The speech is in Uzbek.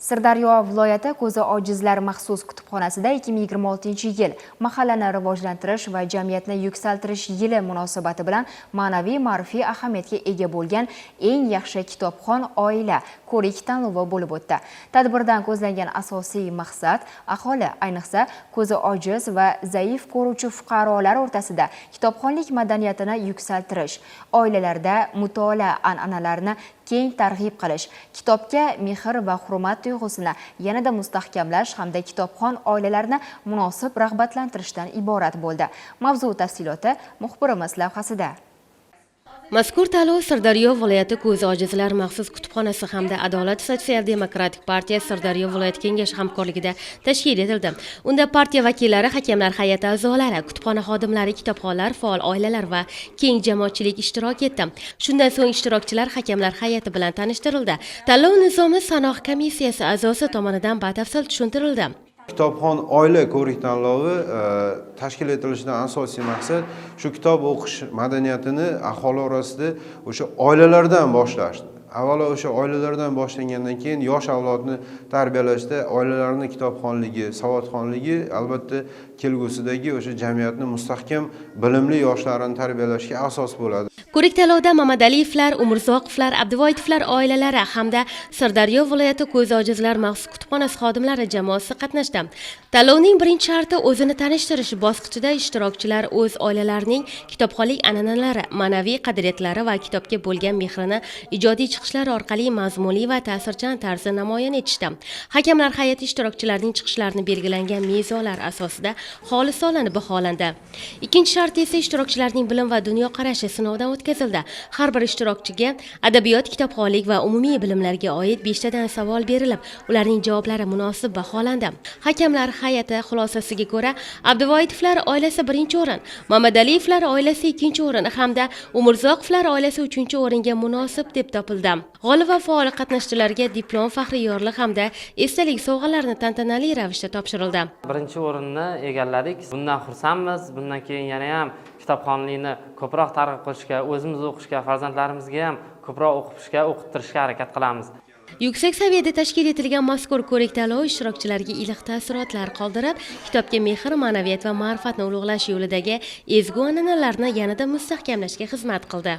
Sirdaryo viloyati ko'zi ojizlar maxsus kutubxonasida 2026-yil mahallani rivojlantirish va jamiyatni yuksaltirish yili munosabati bilan ma'naviy ma'rifiy ahamiyatga ega bo'lgan eng yaxshi kitobxon oila ko'rik tanlovi bo'lib o'tdi. Tadbirdan ko'zlangan asosiy maqsad aholi, ayniqsa ko'zi ojiz va zaif ko'ruvchi fuqarolar o'rtasida kitobxonlik madaniyatini yuksaltirish, oilalarda mutolaa an'analarini keng targ'ib qilish, kitobga mehr va hurmat tuyg'usini yanada mustahkamlash hamda kitobxon oilalarni munosib rag'batlantirishdan iborat bo'ldi. Mavzu tafsiloti muxbirimiz lavhasida. Mazkur tanlov Sirdaryo viloyati ko'zi ojizlar maxsus kutubxonasi hamda Adolat sotsial-demokratik partiya Sirdaryo viloyat kengashi hamkorligida tashkil etildi. Unda partiya vakillari, hakamlar hay'ati a'zolari, kutubxona xodimlari, kitobxonlar, faol oilalar va keng jamoatchilik ishtirok etdi. Shundan so'ng ishtirokchilar hakamlar hay'ati bilan tanishtirildi. Tanlov nizomi sanoq komissiyasi a'zosi tomonidan batafsil tushuntirildi. Kitobxon oila ko'rik tanlovi tashkil etilishidan asosiy maqsad shu kitob o'qish madaniyatini aholi orasida o'sha oilalardan boshlash. Avvalo o'sha oilalardan boshlangandan keyin yosh avlodni tarbiyalashda oilalarning kitobxonligi, savodxonligi albatta kelgusidagi o'sha jamiyatni mustahkam, bilimli yoshlarni tarbiyalashga asos bo'ladi. Ko'rik tanlovda Mamadaliyevlar, Umurzoqovlar, Abduvoyevlar oilalari hamda Sirdaryo viloyati ko'zi ojizlar maxsus kutubxonasi xodimlari jamoasi qatnashdi. Tanlovning birinchi sharti o'zini tanishtirish bosqichida ishtirokchilar o'z oilalarining kitobxonlik an'analari, ma'naviy qadriyatlari va kitobga bo'lgan mehrini ijodiy chiqishlar orqali mazmunli va ta'sirchan tarzda namoyon etishdi. Hakamlar hay'ati ishtirokchilarning chiqishlarini belgilangan mezonlar asosida xolisona baholandi. Ikkinchi shart esa ishtirokchilarning bilim va dunyoqarashi sinovdan o'tkazildi. Har bir ishtirokchiga adabiyot, kitobxonlik va umumiy bilimlarga oid 5 tadan savol berilib, ularning javoblari munosib baholandi. Hakamlar hay'ati xulosasiga ko'ra, Abduvoyevlar oilasi 1-o'rin, Mamadaliyevlar oilasi 2-o'rin hamda Umurzoqovlar oilasi 3-o'ringa munosib deb topildi. G'olib va faol qatnashchilarga diplom, faxriy yorliq hamda esdalik sovg'alarini tantanali ravishda topshirildi. 1-o'rinni egalladik. Bundan xursandmiz. Bundan keyin yana ham kitobxonlikni ko'proq targ'ib qilishga, o'zimiz o'qishga, farzandlarimizga ham ko'proq o'qitishga, o'qittirishga harakat qilamiz. Yuksak saviyada tashkil etilgan mazkur ko'rik tanlov ishtirokchilariga iliq taassurotlar qoldirib, kitobga mehr, ma'naviyat va ma'rifatni ulug'lash yo'lidagi ezgu an'analarni yanada mustahkamlashga xizmat qildi.